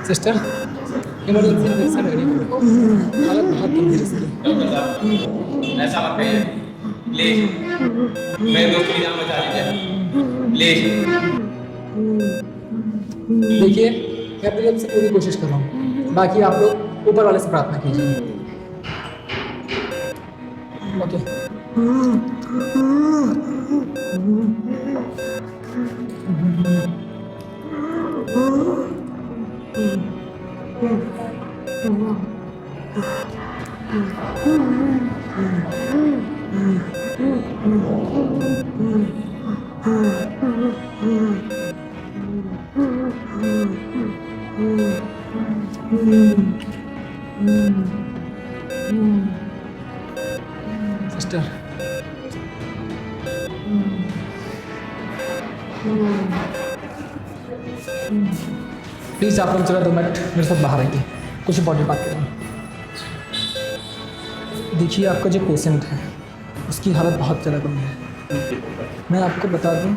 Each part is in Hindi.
सिस्टर, इमरजेंसी में एक्शन रेडी, हालत बहुत गंभीर है। ऐसा मत कहिए प्लीज, मेरे दोस्त की जान बचा लीजिए प्लीज। देखिए, मैं अपनी तरफ से पूरी कोशिश कर रहा हूँ, बाकी आप लोग ऊपर वाले से प्रार्थना कीजिए। ओके। सिस्टर, प्लीज आप लोग जरा 2 मिनट मेरे साथ बाहर आइए, कुछ इंपॉर्टेंट बात करना। देखिए, आपका जो पेशेंट है उसकी हालत बहुत ज़्यादा गंभीर है। मैं आपको बता दूं,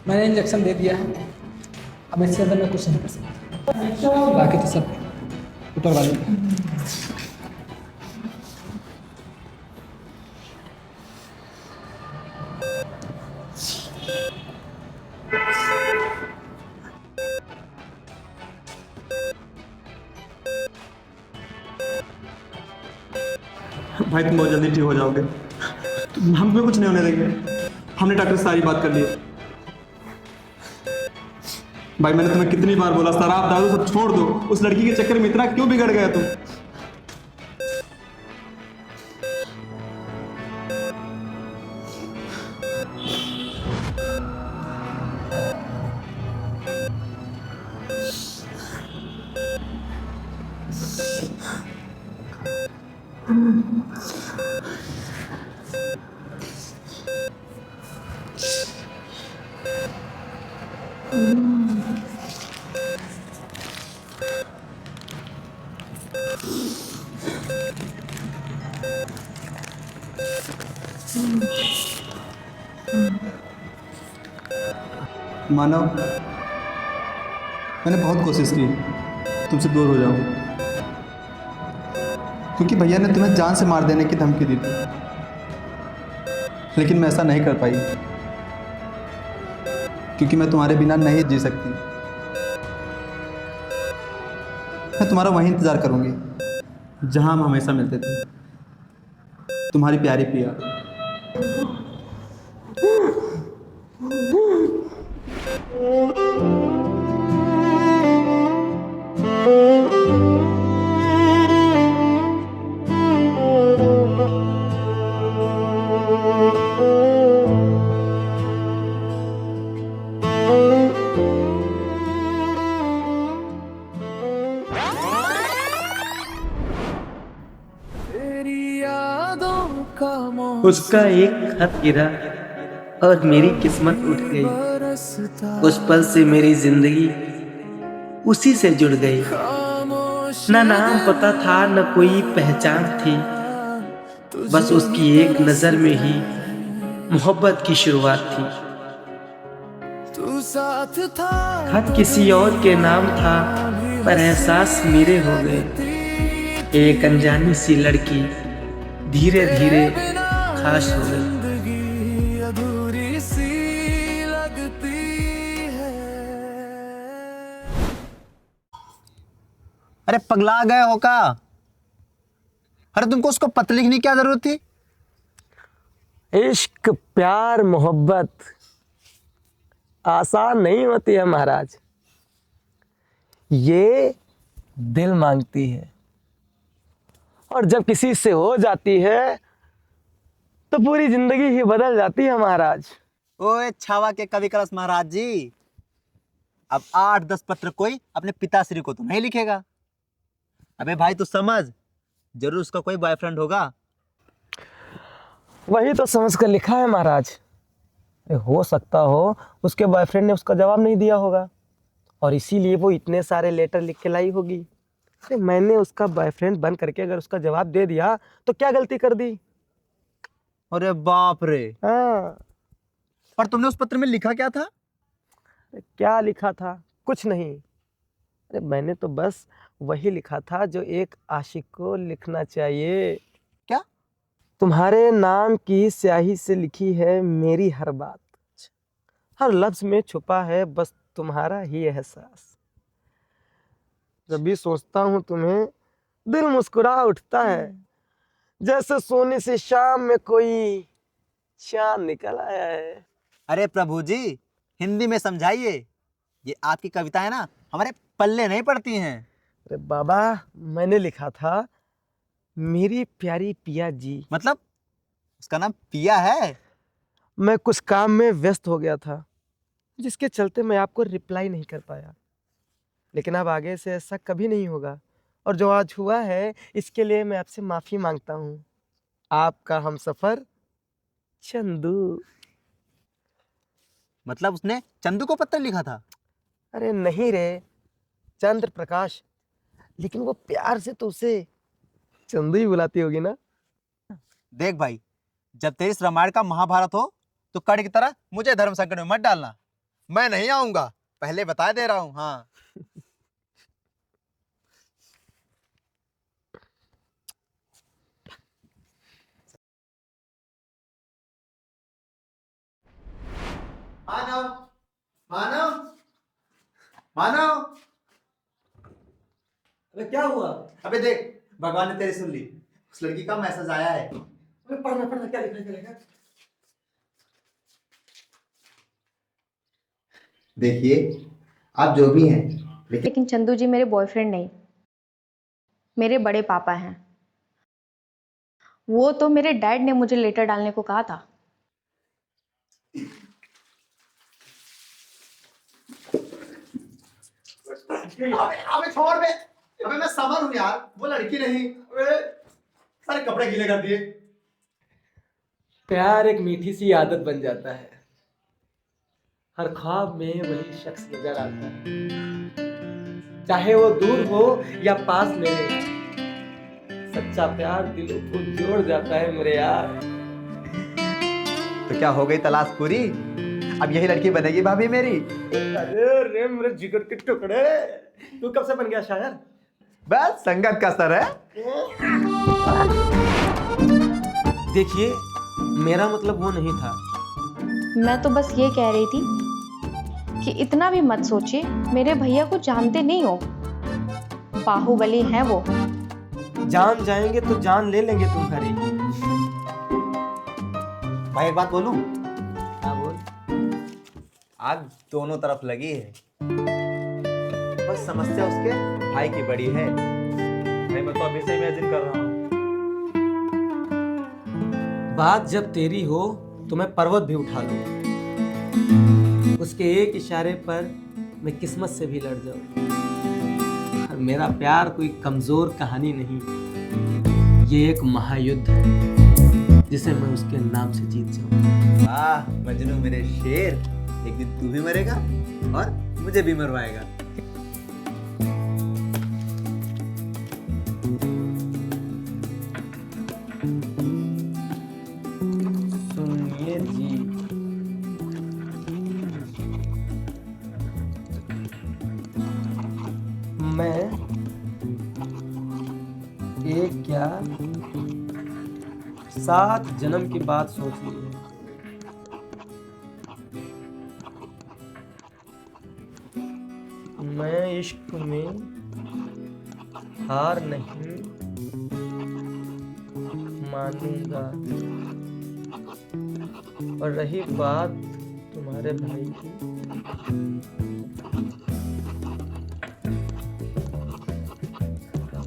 मैंने इंजेक्शन दे दिया है, अब इससे ज़्यादा मैं कुछ नहीं कर सकता, बाकी तो सब ऊपर वाले का है। भाई तुम बहुत जल्दी ठीक हो जाओगे, हम तुम्हें कुछ नहीं होने देंगे। हमने डॉक्टर से सारी बात कर ली है। भाई मैंने तुम्हें कितनी बार बोला शराब दारू सब छोड़ दो, उस लड़की के चक्कर में इतना क्यों बिगड़ गया तुम? मानव, मैंने बहुत कोशिश की तुमसे दूर हो जाऊं, क्योंकि भैया ने तुम्हें जान से मार देने की धमकी दी थी, लेकिन मैं ऐसा नहीं कर पाई, क्योंकि मैं तुम्हारे बिना नहीं जी सकती। मैं तुम्हारा वहीं इंतज़ार करूंगी जहां हम हमेशा मिलते थे। तुम्हारी प्यारी पिया। उसका एक खत गिरा और मेरी किस्मत उठ गई। उस पल से मेरी जिंदगी उसी से जुड़ गई। न नाम पता था न कोई पहचान थी, बस उसकी एक नजर में ही मोहब्बत की शुरुआत थी। खत किसी और के नाम था पर एहसास मेरे हो गए। एक अनजानी सी लड़की धीरे धीरे खास हो गई। अरे पगला गए हो का? अरे तुमको उसको पत्र लिखने की क्या जरूरत थी? इश्क प्यार मोहब्बत आसान नहीं होती है महाराज, ये दिल मांगती है, और जब किसी से हो जाती है तो पूरी जिंदगी ही बदल जाती है महाराज। ओए छावा के कवि कलश महाराज जी, अब 8-10 पत्र कोई अपने पिताश्री को तो नहीं लिखेगा। अबे भाई तू समझ, जरूर उसका कोई बॉयफ्रेंड होगा। वही तो समझ कर लिखा है महाराज। हो सकता हो उसके बॉयफ्रेंड ने उसका जवाब नहीं दिया होगा, और इसीलिए वो इतने सारे लेटर लिख के लाई होगी। अरे मैंने उसका बॉयफ्रेंड बन करके अगर उसका जवाब दे दिया तो क्या गलती कर दी? अरे बाप रे। हाँ। पर तुमने उस पत्र में लिखा क्या था? क्या लिखा था? कुछ नहीं। अरे मैंने तो बस वही लिखा था जो एक आशिक को लिखना चाहिए। क्या? तुम्हारे नाम की स्याही से लिखी है मेरी हर बात, हर लफ्ज में छुपा है बस तुम्हारा ही एहसास। जब भी सोचता हूँ तुम्हें दिल मुस्कुरा उठता है, जैसे सोने से शाम में कोई चांद निकल आया है। अरे प्रभु जी, हिंदी में समझाइए। ये आपकी कविताएं ना हमारे पल्ले नहीं पड़ती हैं। अरे बाबा, मैंने लिखा था मेरी प्यारी पिया जी। मतलब उसका नाम पिया है? मैं कुछ काम में व्यस्त हो गया था, जिसके चलते मैं आपको रिप्लाई नहीं कर पाया, लेकिन अब आगे से ऐसा कभी नहीं होगा। और जो आज हुआ है इसके लिए मैं आपसे माफ़ी मांगता हूँ। आपका हमसफ़र चंदू। मतलब उसने चंदू को पत्र लिखा था? अरे नहीं रे, चंद्र प्रकाश, लेकिन वो प्यार से तो उसे चंदू ही बुलाती होगी ना। देख भाई, जब तेरी इस रामायण का महाभारत हो तो कर्ण की तरह मुझे धर्म संकट में मत डालना। मैं नहीं आऊंगा, पहले बता दे रहा हूँ। हाँ, मानव मानव मानव। अरे क्या हुआ? अबे देख, भगवान ने तेरी सुन ली। उस लड़की का मैसेज आया है। अरे पढ़ना पढ़ना, क्या लिखा है? देखिए, आप जो भी हैं, लेकिन चंदू जी मेरे बॉयफ्रेंड नहीं, मेरे बड़े पापा हैं। वो तो मेरे डैड ने मुझे लेटर डालने को कहा था। अबे छोड़ बे। अबे मैं समझ हूँ यार, वो लड़की नहीं। अबे सारे कपड़े गीले कर दिए। प्यार एक मीठी सी आदत बन जाता है, हर ख्वाब में वही शख्स नजर आता है, चाहे वो दूर हो या पास मेरे। सच्चा प्यार दिलों को जोड़ जाता है मेरे यार। तो क्या हो गई तलाश पूरी? अब यही लड़की बनेगी भाभी मेरी। अरे रे मेरे जिगर के टुकड़े, तू कब से बन गया शायर? बस संगत का असर है। देखिए, मेरा मतलब वो नहीं था। मैं तो बस ये कह रही थी कि इतना भी मत सोचिए, मेरे भैया को जानते नहीं हो, बाहुबली हैं वो। जान जाएंगे तो जान ले लेंगे तुम्हारी। भाई एक बात बोलूं? हाँ बोल। आग दोनों तरफ लगी है, बस समस्या उसके भाई की बड़ी है। मैं तो अभी से इमेजिन कर रहा हूँ। बात जब तेरी हो तो मैं पर्वत भी उठा लूं, उसके एक इशारे पर मैं किस्मत से भी लड़ जाऊं। और मेरा प्यार कोई कमजोर कहानी नहीं, ये एक महायुद्ध है जिसे मैं उसके नाम से जीत जाऊं। वाह मजनू मेरे शेर, एक दिन तू भी मरेगा और मुझे भी मरवाएगा। सुनिए जी, मैं एक क्या 7 जन्म की बात सोच ली है। मैं इश्क में हार नहीं मानूंगा। और रही बात तुम्हारे भाई की,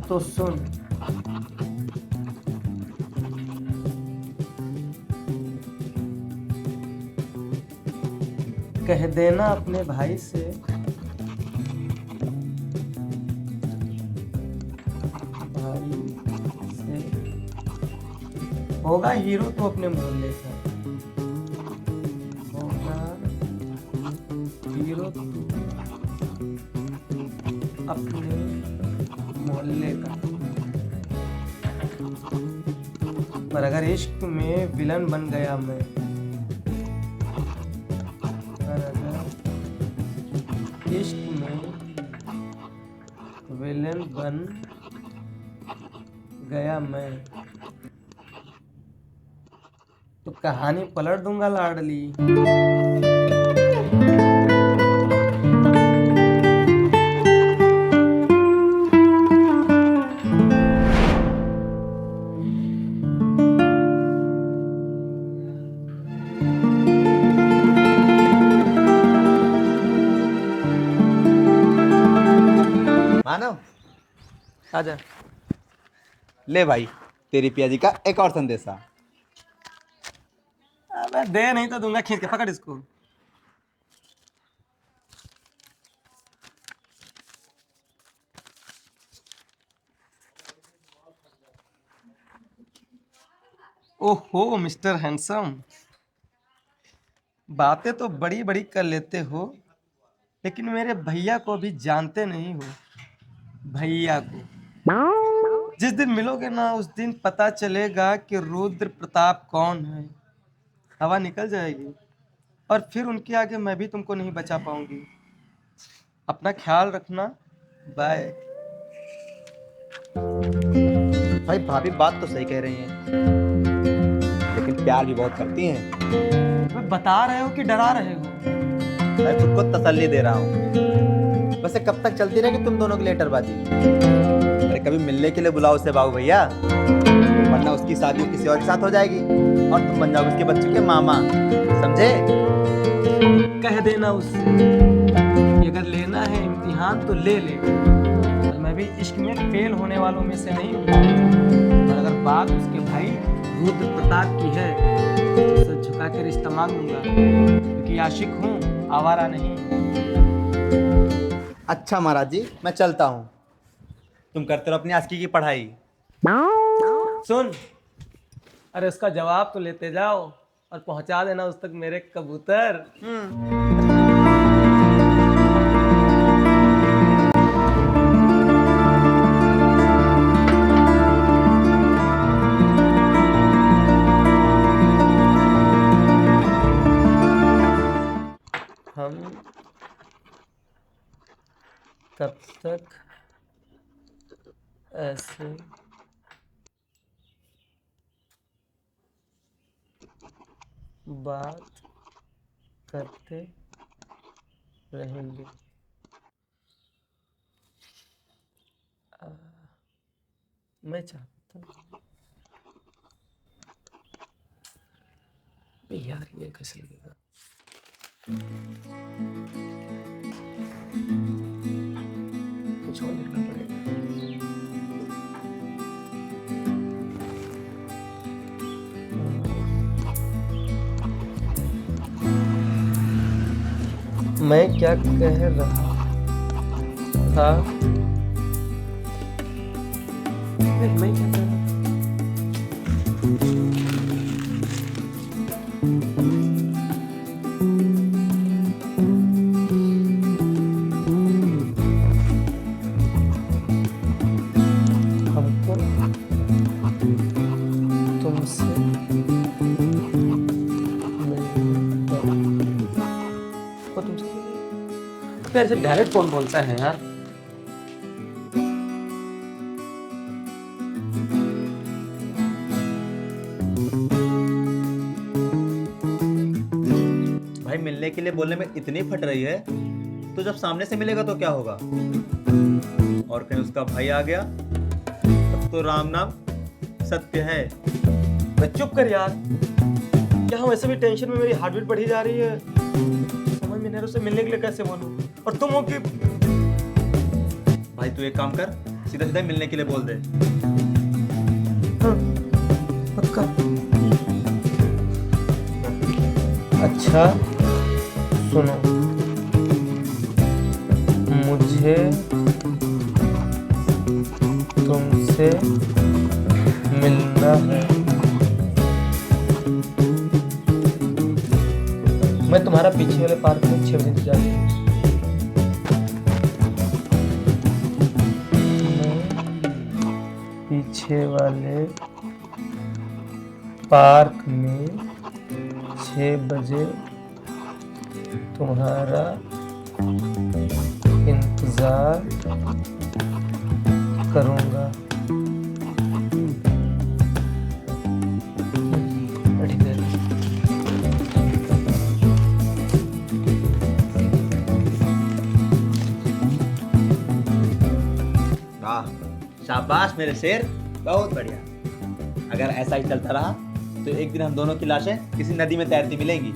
तो सुन, कह देना अपने भाई से होगा हीरो तो अपने मोहल्ले का, होगा हीरो तो अपने मोहल्ले का। पर अगर इश्क में विलन बन गया मैं, पर अगर इश्क में विलेन बन गया मैं तो कहानी पलट दूंगा लाडली। मानव, आजा। ले भाई तेरी पिया जी का एक और संदेशा। अबे दे नहीं तो दूंगा खींच के, पकड़ इसको। ओहो मिस्टर हैंडसम, बातें तो बड़ी बड़ी कर लेते हो, लेकिन मेरे भैया को अभी जानते नहीं हो। भैया को जिस दिन मिलोगे ना, उस दिन पता चलेगा कि रुद्र प्रताप कौन है। हवा निकल जाएगी और फिर उनके आगे मैं भी तुमको नहीं बचा पाऊंगी। अपना ख्याल रखना। बाय। भाई भाभी बात तो सही कह रही हैं, लेकिन प्यार भी बहुत करती हैं। मैं बता रहे हो कि डरा रहे हो? मैं खुद को तसल्ली दे रहा हूँ। वैसे कब तक चलती रहेगी तुम दोनों की लेटरबाजी? अरे कभी मिलने के लिए बुलाओ उसे बाबू भैया, वरना उसकी शादी किसी और के साथ हो जाएगी और तुम बन जाओगे उसके बच्चों के मामा, समझे? कह देना उससे कि अगर लेना है इम्तिहान तो ले ले। और मैं भी इश्क में फेल होने वालों में से नहीं हूँ। और अगर बात उसके भाई रुद्र प्रताप की है तो उसे झुका के रिश्ता मांग लूंगा, क्योंकि आशिक हूँ, आवारा नहीं। अच्छा महाराज जी, मैं चलता हूँ। तुम करते रहो अपनी आशिकी की पढ़ाई। सुन, अरे उसका जवाब तो लेते जाओ और पहुंचा देना उस तक मेरे कबूतर। हम कब तक ऐसे बात करते रहेंगे? मैं चाहता हूँ यार, ये कैसे लगेगा? कुछ और लिखना पड़ेगा। मैं क्या कह रहा था? मैं क्या कह रहा था? हमको तुमसे ऐसे डायरेक्ट कौन बोलता है यार? भाई मिलने के लिए बोलने में इतनी फट रही है, तो जब सामने से मिलेगा तो क्या होगा? और कहीं उसका भाई आ गया तब तो राम नाम सत्य है। मैं चुप कर यार, क्या हम ऐसे भी टेंशन में, मेरी हार्ट बीट बढ़ी जा रही है। समझ में नहीं उससे मिलने के लिए कैसे बोलूं, और तुम हो कि भाई तू एक काम कर, सीधा सीधा मिलने के लिए बोल दे। हाँ, पक्का। अच्छा सुनो, मुझे तुमसे मिलना है। मैं तुम्हारा पीछे वाले पार्क में 6 बजे इंतजार करूंगा। पीछे वाले पार्क में 6 बजे तुम्हारा इंतजार करूँगा। वाह, शाबाश मेरे शेर, बहुत बढ़िया। अगर ऐसा ही चलता रहा तो एक दिन हम दोनों की लाशें किसी नदी में तैरती मिलेंगी।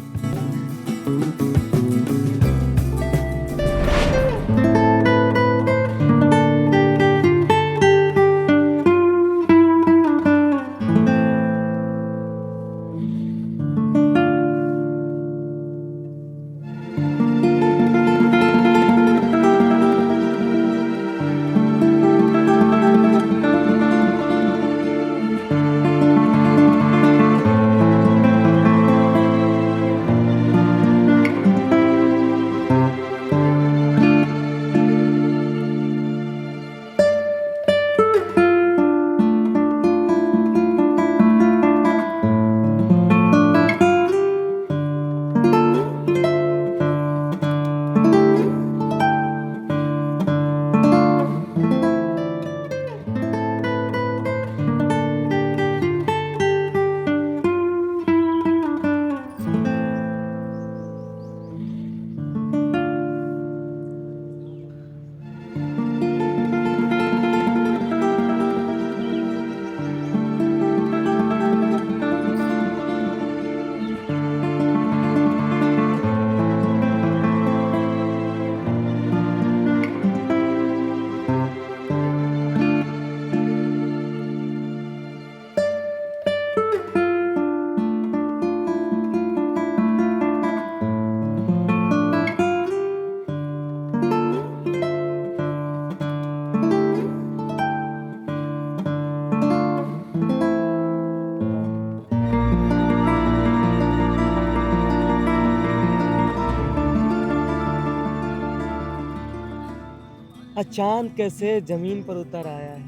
चांद कैसे जमीन पर उतर आया है,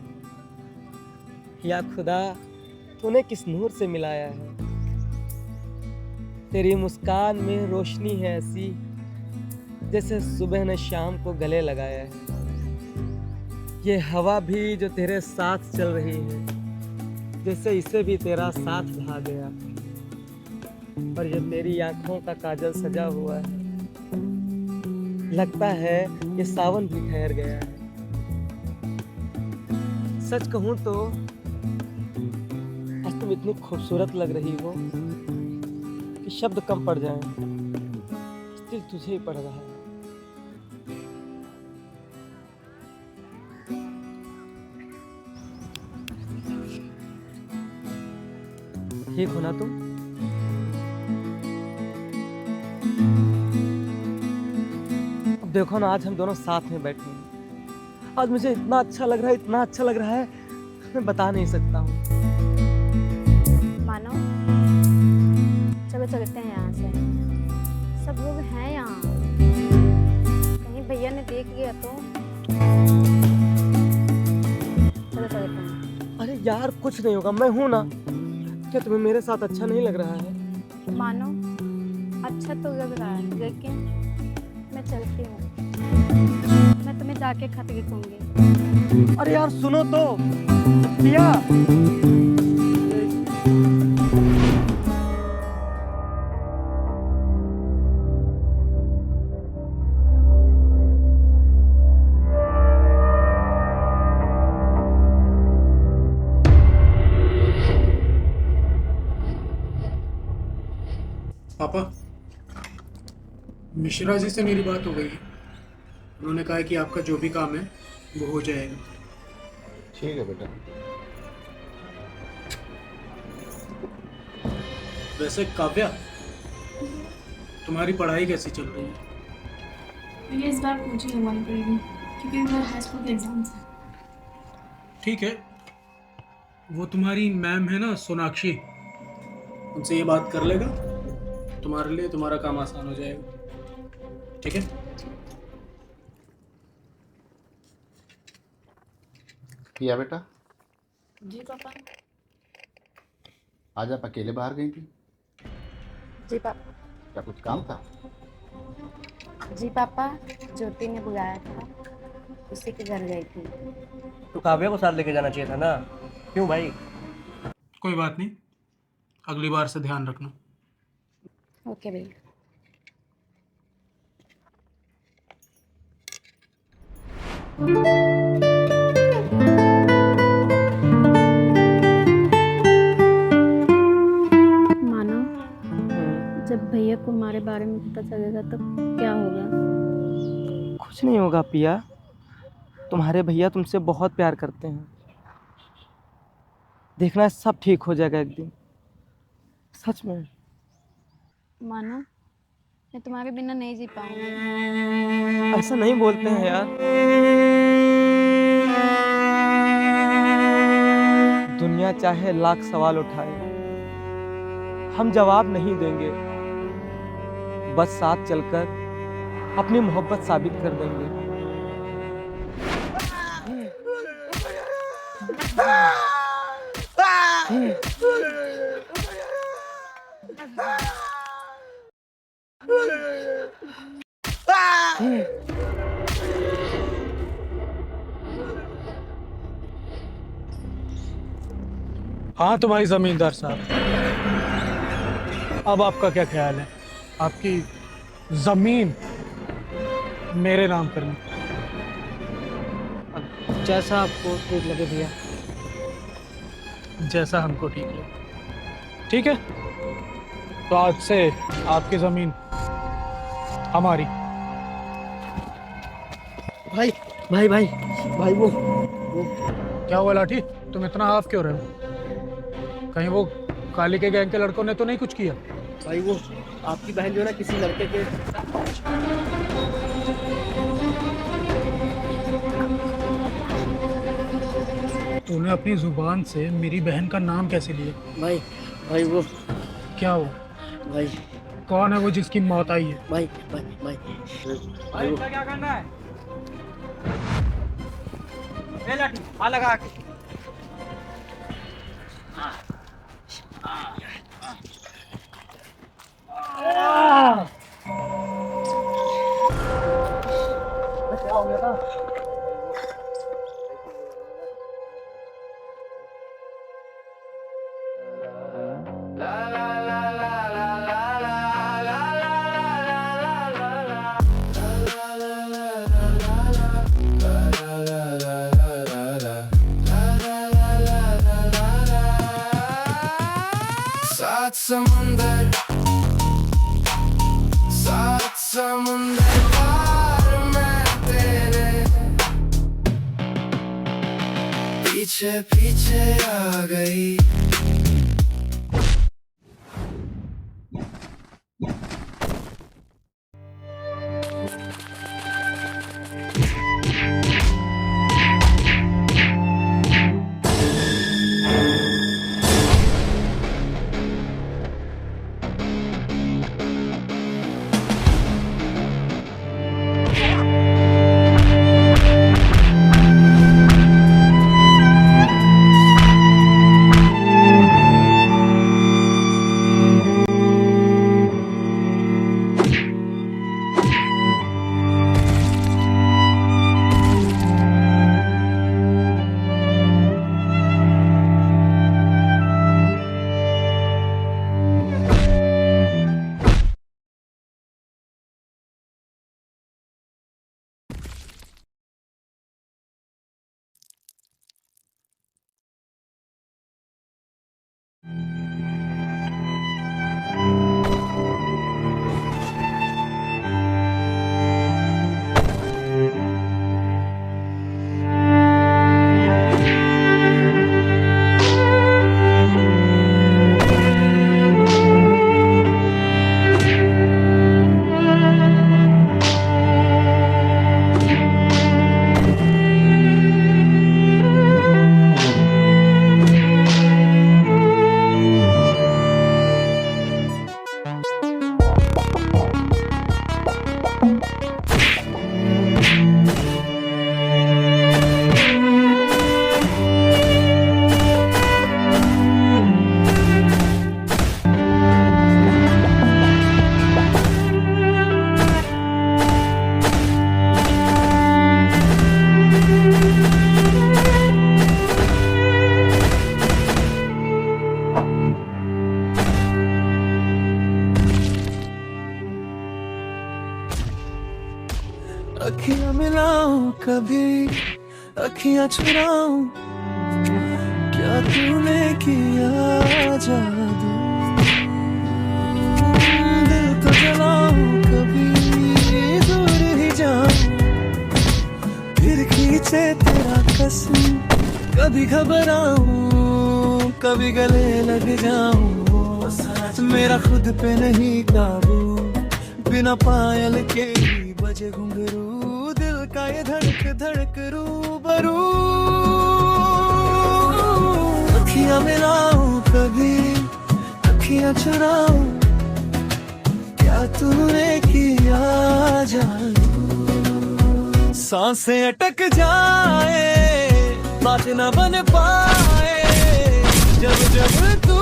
या खुदा तूने किस नूर से मिलाया है। तेरी मुस्कान में रोशनी है ऐसी जैसे सुबह ने शाम को गले लगाया है। ये हवा भी जो तेरे साथ चल रही है जैसे इसे भी तेरा साथ भा गया। पर जो तेरी आंखों का काजल सजा हुआ है, लगता है ये सावन भी ठहर गया है। सच कहूं तो आज तुम इतनी खूबसूरत लग रही हो कि शब्द कम पड़ जाएं। दिल तुझे ही पड़ रहा है। ठीक हो ना तुम? देखो ना, आज हम दोनों साथ में बैठे हैं। आज मुझे इतना अच्छा लग रहा है, इतना अच्छा लग रहा है, मैं बता नहीं सकता हूँ। मानो चलो चलते हैं यहाँ से, सब लोग हैं यहाँ, कहीं भैया ने देख लिया तो। चलो चलते हैं। अरे यार कुछ नहीं होगा, मैं हूँ ना। क्या तुम्हें मेरे साथ अच्छा नहीं लग रहा है? मानो अच्छा तो लग रहा है, लेकिन मैं चलती हूँ, मैं तुम्हें जाके खत लिखूंगी। अरे यार सुनो तो पिया। पापा, मिश्रा जी से मेरी बात हो गई है। उन्होंने कहा है कि आपका जो भी काम है वो हो जाएगा। ठीक है बेटा। वैसे काव्या, तुम्हारी पढ़ाई कैसी चल रही है? ये इस बार कोचिंग लगवानी पड़ेगी क्योंकि इस बार हाई स्कूल के एग्जाम्स हैं। ठीक है, वो तुम्हारी मैम है ना सोनाक्षी, उनसे ये बात कर लेगा, तुम्हारे लिए तुम्हारा काम आसान हो जाएगा। ठीक है? पिया बेटा, जी पापा। आज आप अकेले बाहर गई थी? जी पापा। क्या कुछ काम था? जी पापा, ज्योति ने बुलाया था। उसी के घर गई थी। तो काव्या को साथ लेके जाना चाहिए था ना, क्यों भाई? कोई बात नहीं, अगली बार से ध्यान रखना। ओके भैया। मानो जब भैया को हमारे बारे में पता चलेगा तो क्या होगा? कुछ नहीं होगा पिया, तुम्हारे भैया तुमसे बहुत प्यार करते हैं। देखना सब ठीक हो जाएगा एक दिन, सच में। मानो मैं तुम्हारे बिना नहीं जी पाऊंगी। ऐसा नहीं बोलते हैं यार। दुनिया चाहे लाख सवाल उठाए, हम जवाब नहीं देंगे, बस साथ चलकर अपनी मोहब्बत साबित कर देंगे। हाँ तुम्हारी जमींदार साहब, अब आपका क्या ख्याल है? आपकी जमीन मेरे नाम करनी? जैसा आपको ठीक लगे भैया। जैसा हमको ठीक लगे। ठीक है, तो आज से आपकी जमीन हमारी। भाई भाई भाई भाई वो क्या हुआ लाठी, तुम इतना हाफ क्यों रहे हो? कहीं वो काली के गैंग के लड़कों ने तो नहीं कुछ किया? भाई वो आपकी बहन जो है ना किसी लड़के के। तूने अपनी जुबान से मेरी बहन का नाम कैसे लिया? भाई भाई वो क्या हुआ? भाई कौन है वो जिसकी मौत आई है? भाई भाई भाई भाई वो क्या करना है? ए लाठी आ लगा के। सात समुंदर पार मैं तेरे पीछे पीछे आ गई। अखियां मिलाऊं कभी अखियां चुराऊं क्या तूने किया जादू दिल तो जलाऊं कभी दूर ही जाऊं फिर खींचे तेरा कसम कभी घबराऊं कभी गले लग जाऊं मेरा खुद पे नहीं काबू बिना पायल के ही बजे घुंघरू दिल का ये धड़क धड़क रूबरू अखियां मिलाऊं कभी अखियां चुराऊं क्या तूने किया जादू सांसें अटक जाए बात न बन पाए जब जब तू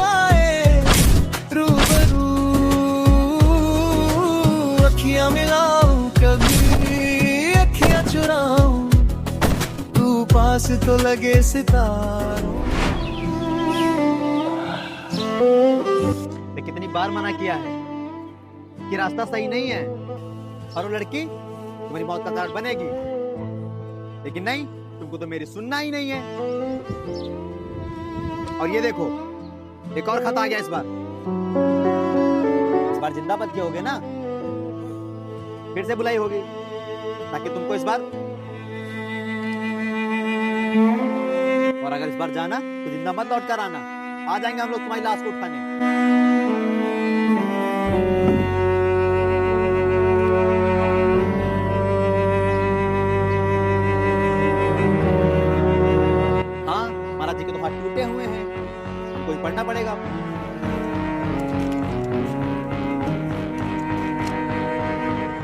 आए रूबरू अखियां मिलाऊं कभी अखियां चुराऊं तू पास तो लगे सितारों मैं कितनी बार मना किया है कि रास्ता सही नहीं है और वो लड़की तुम्हारी मौत का कारण बनेगी लेकिन नहीं तुमको तो मेरी सुनना ही नहीं है और ये देखो एक और खत आ गया इस बार जिंदा बच गए होगे ना फिर से बुलाई होगी ताकि तुमको इस बार और अगर इस बार जाना तो जिंदा मत लौट कर आना आ जाएंगे हम लोग तुम्हारी लाश को उठाने टूटे हुए हैं हमको ही पढ़ना पड़ेगा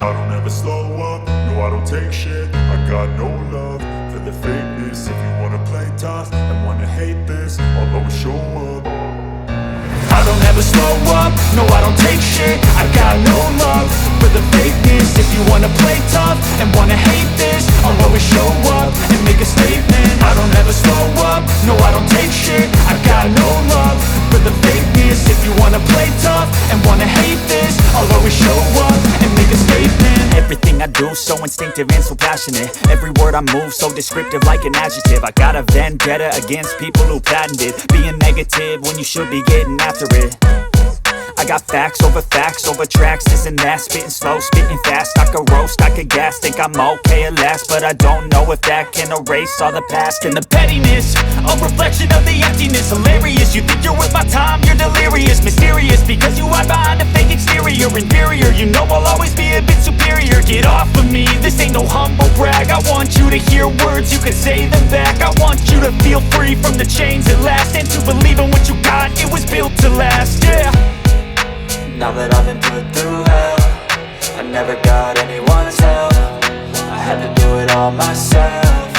I don't ever slow up, no I don't take shit I got no love for the fakeness If you wanna play tough and wanna hate this I'll always show up I don't ever slow up, no I don't take shit I got no love for the fakeness If you wanna play tough and wanna hate this I'll always show up and make a statement I don't ever slow up, no I don't take shit I got no love for the fakeness If you wanna play tough and wanna hate this I'll always show up and make a statement Everything I do so instinctive and so passionate Every word I move so descriptive like an adjective I got a vendetta against people who patented Being negative when you should be getting after it I got facts over tracks, this and that Spitting slow, spitting fast, I could roast, I could gas Think I'm okay at last, but I don't know if that can erase all the past And the pettiness, a reflection of the emptiness Hilarious, you think you're worth my time, you're delirious Mysterious, because you hide behind a fake exterior Inferior, you know I'll always be a bit superior Get off of me, this ain't no humble brag I want you to hear words, you can say them back I want you to feel free from the chains at last And to believe in what you got, it was built to last, yeah Now that I've been put through hell I never got anyone's help I had to do it all myself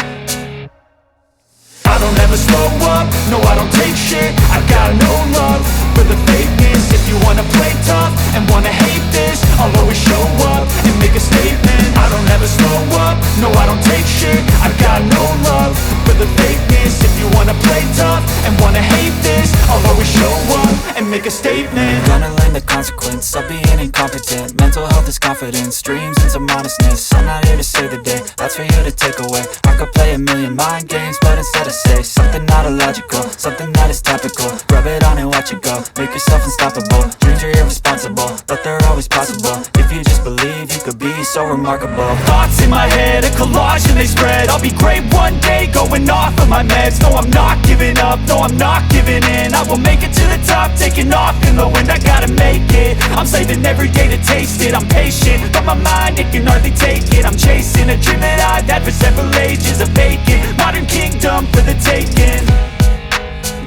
I don't ever slow up, no I don't take shit I got no love for the fakeness If you wanna play tough and wanna hate this I'll always show up and make a statement I don't ever slow up, no I don't take shit I got no love for the fakeness If you wanna play tough and wanna hate this I'll always show up and make a statement Gonna learn the consequence of being incompetent Mental health is confidence, dreams and some honestness I'm not here to save the day, that's for you to take away I could play a million mind games, but instead I say Something not illogical, something that is topical Rub it on and watch it go, make yourself unstoppable Dreams are irresponsible, but they're always possible If you just believe, you could be so remarkable Thoughts in my head, a collage and they spread I'll be great one day, going off of my meds No, I'm not giving up, no, I'm not giving in I will make it to the top, taking off in the wind I gotta make it, I'm saving every day to taste it I'm patient, but my mind, it can hardly take it I'm chasing a dream that I've had for several ages A vacant, modern kingdom for the taking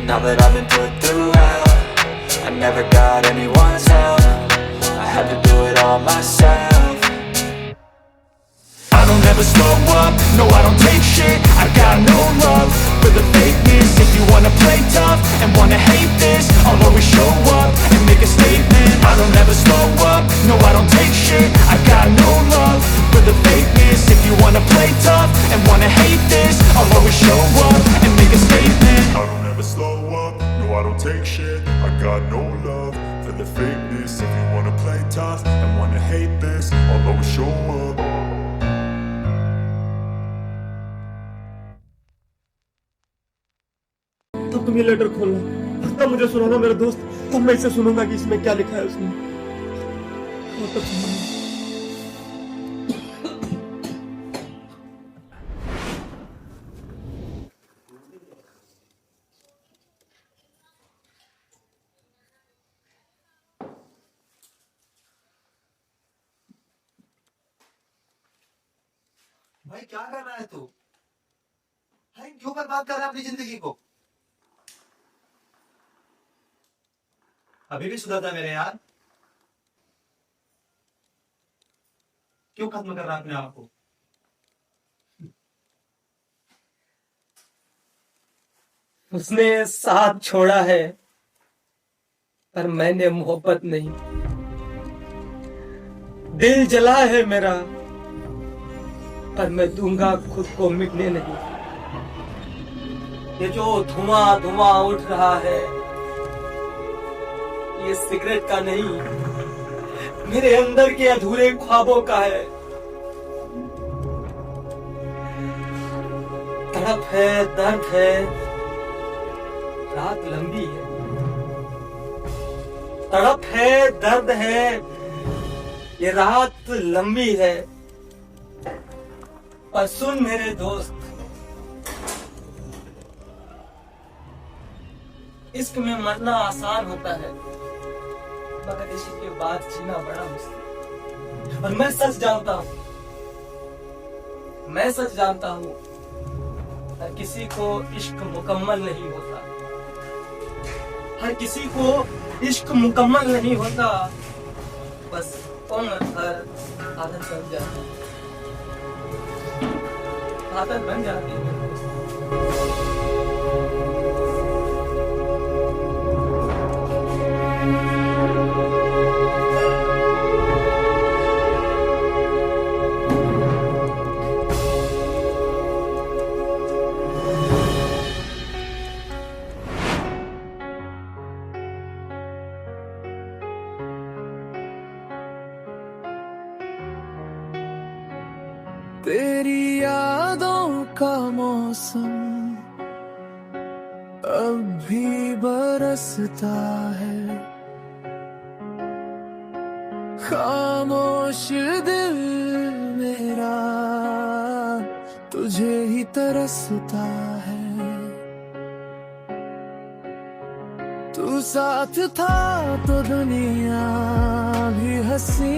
Now that I've been put through hell I never got anyone's help I had to do it all myself I don't ever slow up, no I don't take shit I got no love for the fakeness If you wanna play tough and wanna hate this I'll always show up and make a statement I don't ever slow up, no I don't take shit I got no love for the fakeness If you wanna play tough and wanna hate this I'll always show up and make a statement I don't ever slow up, no I don't take shit I got no love for the fakeness If you wanna play tough and wanna hate this I'll always show up तुम ये लेटर खोलना और तब मुझे सुनाना मेरे दोस्त, तब मैं इसे सुनूंगा कि इसमें क्या लिखा है उसने। और तब सुनूंगा। भाई क्या कर रहा है तू? भाई क्यों बर्बाद कर रहा है अपनी जिंदगी को? अभी भी सुधरता मेरे यार, क्यों खत्म कर रहा है अपने आप को? उसने साथ छोड़ा है पर मैंने मोहब्बत नहीं। दिल जला है मेरा पर मैं दूंगा खुद को मिटने नहीं। ये जो धुआं धुआं उठ रहा है ये सिगरेट का नहीं, मेरे अंदर के अधूरे ख्वाबों का है। तड़प है, दर्द है, रात लंबी है। तड़प है, दर्द है, ये रात लंबी है। पर सुन मेरे दोस्त, इश्क में मरना आसान होता है मगर इश्क के बाद जीना बड़ा मुश्किल। और मैं सच जानता हूँ, मैं सच जानता हूँ हर किसी को इश्क मुकम्मल नहीं होता। हर किसी को इश्क मुकम्मल नहीं होता, बस उम्र भर आदत बन जाती है। आदत बन जाती है। तेरी यादों का मौसम अब भी बरसता है, खामोश दिल मेरा तुझे ही तरसता है। तू साथ था तो दुनिया भी हंसी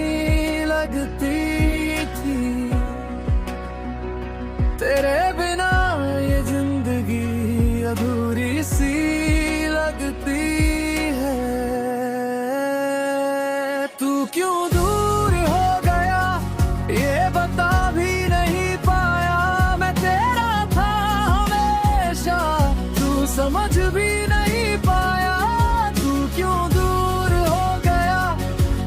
लगती थी, तेरे बिना ये जिंदगी अधूरी सी लगती है। तू क्यों दूर हो गया ये बता भी नहीं पाया, मैं तेरा था हमेशा तू समझ भी नहीं पाया। तू क्यों दूर हो गया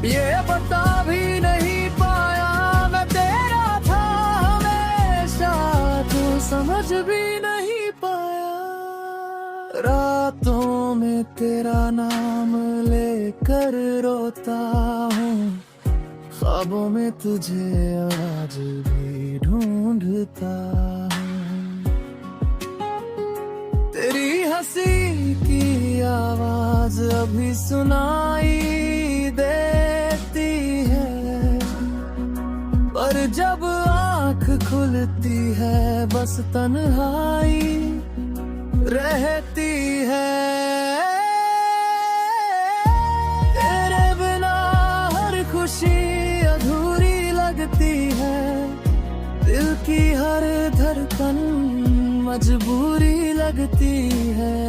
ये बता भी नहीं पाया, मैं तेरा था हमेशा तू समझ भी नहीं पाया। रातों में तेरा नाम लेकर रोता हूँ, ख्वाबों में तुझे आज भी ढूंढता हूँ। तेरी हंसी की आवाज अभी सुनाई देती है, पर जब आँख खुलती है बस तन्हाई रहती है। तेरे बिना हर खुशी अधूरी लगती है, दिल की हर धड़कन मजबूरी लगती है।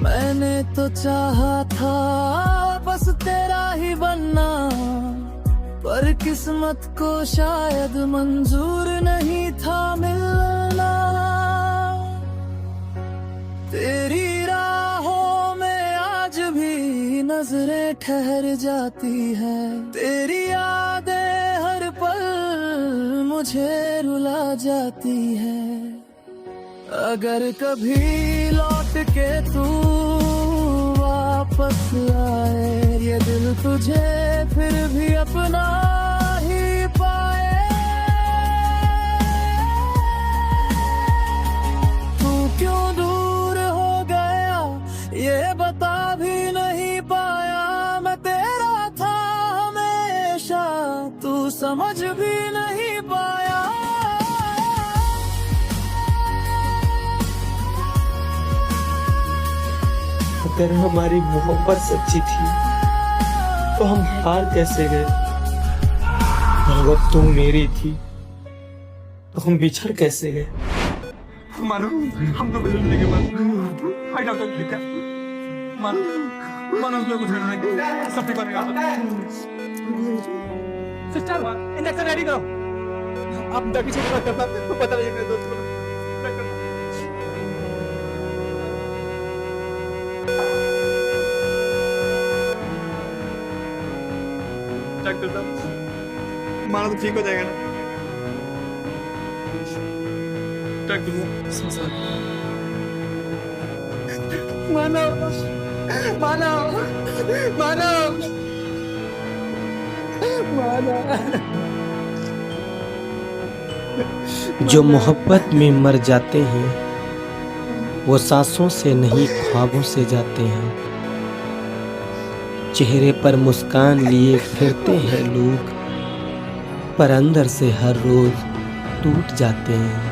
मैंने तो चाहा था बस तेरा ही बनना, पर किस्मत को शायद मंजूर नहीं था मिलना। तेरी राहों में आज भी नजरें ठहर जाती है, तेरी यादें हर पल मुझे रुला जाती है। अगर कभी लौट के तू वापस आए, ये दिल तुझे फिर भी अपना ही पाए। बता भी नहीं पाया मैं तेरा था हमेशा, तू समझ भी नहीं पाया। अगर हमारी मोहब्बत सच्ची थी तो हम हार कैसे गए, और अब तुम मेरी थी तो हम बिछड़ कैसे गए। मानो हम तो बिल्कुल लेके हाय डॉक्टर ठीक है। मानो उसमें कुछ नहीं, सब ठीक बनेगा। सिस्टर इंजेक्शन रेडी करो। आप डॉक्टर से बात करता तो पता नहीं मेरे दोस्त को डॉक्टर साहब मानो तो ठीक हो जाएगा ना। मानो मानो मानो मानो। जो मोहब्बत में मर जाते हैं वो सांसों से नहीं ख्वाबों से जाते हैं। चेहरे पर मुस्कान लिए फिरते हैं लोग, पर अंदर से हर रोज टूट जाते हैं।